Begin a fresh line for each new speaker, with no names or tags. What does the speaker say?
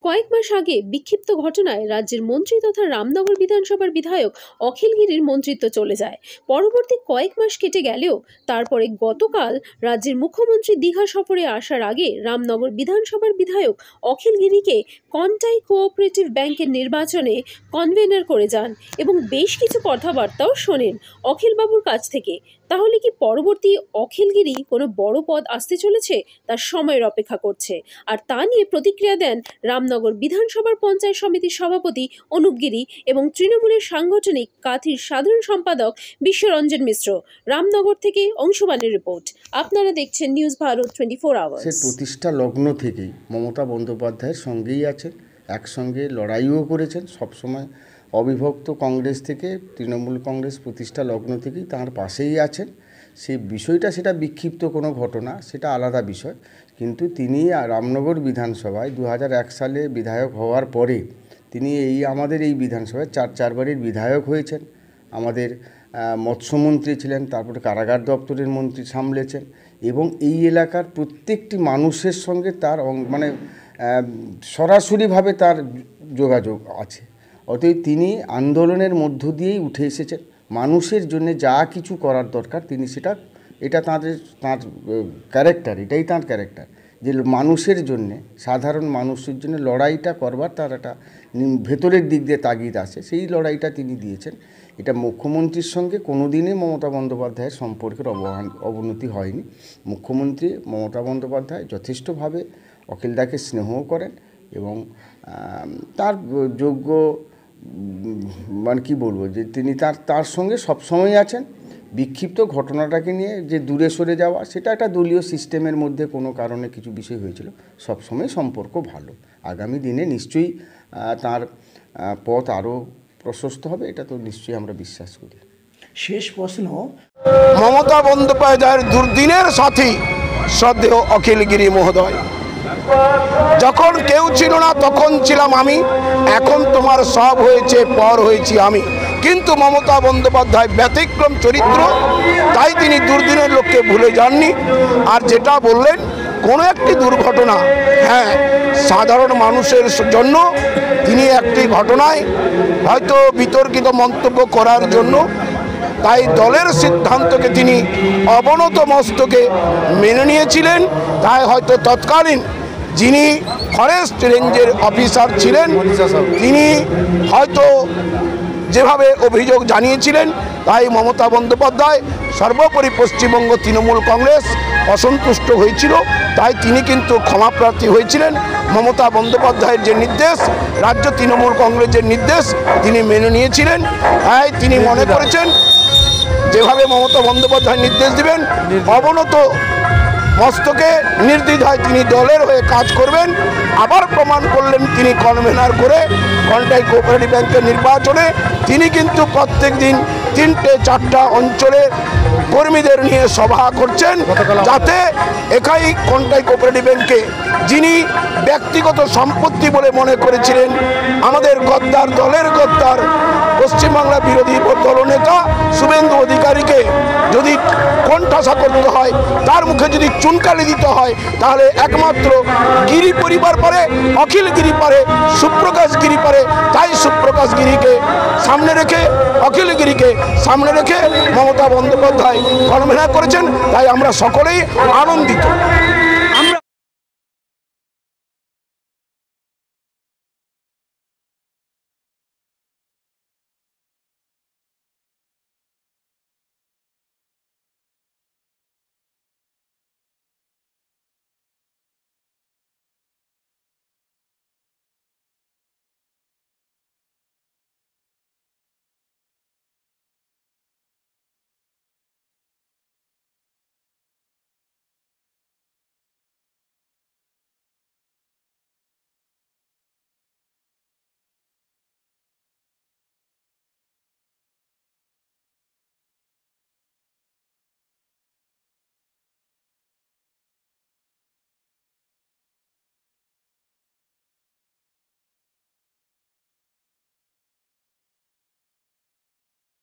কয়েক মাস আগে বিক্ষিপ্ত ঘটনায় রাজ্যের মন্ত্রী তথা রামনগর বিধানসভার বিধায়ক অখিল গিরির মন্ত্রিত্ব চলে যায়। পরবর্তী কয়েক মাস কেটে গেলেও তারপরে গতকাল রাজ্যের মুখ্যমন্ত্রী দীঘা সফরে আসার আগে রামনগর বিধানসভার বিধায়ক অখিল গিরিকে কন্টাই কোঅপারেটিভ ব্যাংকের নির্বাচনে কনভেনার করে যান এবং বেশ কিছু কথাবার্তাও শোনেন অখিলবাবুর কাছ থেকে। তাহলে কি পরবর্তী অখিলগিরি কোনো বড় পদ আসতে চলেছে? তার সময়ের অপেক্ষা করছে। আর তা নিয়ে প্রতিক্রিয়া দেন রামনগর বিধানসভার পঞ্চায়েত সমিতির সভাপতি অনুপ গিরি এবং তৃণমূলের সাংগঠনিক কাঁথির সাধারণ সম্পাদক বিশ্বরঞ্জন মিশ্র। রামনগর থেকে অংশবানের রিপোর্ট। আপনারা দেখছেন নিউজ ভারত 24 আওয়ার্স।
সে প্রতিষ্ঠা লগ্ন থেকেই মমতা বন্দ্যোপাধ্যায়ের সঙ্গেই আছেন, একসঙ্গে লড়াইও করেছেন সবসময়। অবিভক্ত কংগ্রেস থেকে তৃণমূল কংগ্রেস প্রতিষ্ঠা লগ্ন থেকেই তার পাশেই আছেন। সেই বিষয়টা সেটা বিক্ষিপ্ত কোনো ঘটনা, সেটা আলাদা বিষয়। কিন্তু তিনি রামনগর বিধানসভায় 2001 সালে বিধায়ক হওয়ার পরে তিনি আমাদের এই বিধানসভায় চারবারের বিধায়ক হয়েছেন। আমাদের মৎস্যমন্ত্রী ছিলেন, তারপরে কারাগার দপ্তরের মন্ত্রী সামলেছেন এবং এই এলাকার প্রত্যেকটি মানুষের সঙ্গে তার মানে সরাসরিভাবে তার যোগাযোগ আছে। অতএব তিনি আন্দোলনের মধ্য দিয়েই উঠে এসেছেন। মানুষের জন্য যা কিছু করার দরকার তিনি এটা তার ক্যারেক্টার, এটাই তার ক্যারেক্টার, যে মানুষের জন্যে, সাধারণ মানুষের জন্য লড়াইটা করবার তার একটা ভেতরের দিক দিয়ে তাগিদ আছে। সেই লড়াইটা তিনি দিয়েছেন। এটা মুখ্যমন্ত্রীর সঙ্গে কোনো দিনই মমতা বন্দ্যোপাধ্যায়ের সম্পর্কের অবনতি হয়নি। মুখ্যমন্ত্রী মমতা বন্দ্যোপাধ্যায় যথেষ্টভাবে অখিলদাকে স্নেহও করেন এবং তার যোগ্য মানে কী বলবো, যে তিনি তার সঙ্গে সবসময় আছেন। বিক্ষিপ্ত ঘটনাটাকে নিয়ে যে দূরে সরে যাওয়া, সেটা একটা দলীয় সিস্টেমের মধ্যে কোনো কারণে কিছু বিষয় হয়েছিল। সবসময় সম্পর্ক ভালো। আগামী দিনে নিশ্চয়ই তার পথ আরও প্রশস্ত হবে, এটা তো নিশ্চয়ই আমরা বিশ্বাস করি।
শেষ প্রশ্ন, মমতা বন্দ্যোপাধ্যায়ের দুর্দিনের সাথী শ্রদ্ধেয় অখিল গিরি মহোদয়, যখন কেউ ছিল না তখন ছিলাম আমি, এখন তোমার সব হয়েছে, পর হয়েছি আমি। কিন্তু মমতা বন্দ্যোপাধ্যায় ব্যতিক্রম চরিত্র, তাই তিনি দুর্দিনের লোককে ভুলে যাননি। আর যেটা বললেন কোনো একটি দুর্ঘটনা, হ্যাঁ, সাধারণ মানুষের জন্য তিনি একটি ঘটনায় হয়তো বিতর্কিত মন্তব্য করার জন্য, তাই দলের সিদ্ধান্তকে তিনি অবনত মস্তকে মেনে নিয়েছিলেন। তাই হয়তো তৎকালীন যিনি ফরেস্ট রেঞ্জের অফিসার ছিলেন তিনি হয়তো যেভাবে অভিযোগ জানিয়েছিলেন, তাই মমতা বন্দ্যোপাধ্যায় সর্বোপরি পশ্চিমবঙ্গ তৃণমূল কংগ্রেস অসন্তুষ্ট হয়েছিল। তাই তিনি কিন্তু ক্ষমাপ্রার্থী হয়েছিলেন। মমতা বন্দ্যোপাধ্যায়ের যে নির্দেশ, রাজ্য তৃণমূল কংগ্রেসের নির্দেশ তিনি মেনে নিয়েছিলেন। তাই তিনি মনে করেছেন যেভাবে মমতা বন্দ্যোপাধ্যায় নির্দেশ দিবেন, অবনত মস্তকে নির্দ্বিধায় তিনি দলের হয়ে কাজ করবেন। আবার প্রমাণ করলেন তিনি কনভেনার করে কন্টাই কোঅপারেটিভ ব্যাংকের নির্বাচনে তিনি কিন্তু প্রত্যেক দিন 3-4টা অঞ্চলে কর্মীদের নিয়ে সভা করছেন, যাতে একাই কন্টাই কোঅপারেটিভ ব্যাংকে যিনি ব্যক্তিগত সম্পত্তি বলে মনে করেছিলেন আমাদের গদ্দার দলের গদ্দার পশ্চিমবাংলা বিরোধী দলনেতা শুভেন্দু অধিকারীকে যদি কোণঠাসা করতে হয়, তার মুখে যদি চুনকালি দিতে হয়, তাহলে একমাত্র গিরি পরিবার পারে, অখিল গিরি পারে, সুপ্রকাশ গিরি পারে। তাই সুপ্রকাশ গিরিকে সামনে রেখে, অখিল গিরিকে সামনে রেখে মমতা বন্দ্যোপাধ্যায় কনভেনার করেছেন। তাই আমরা সকলেই আনন্দিত।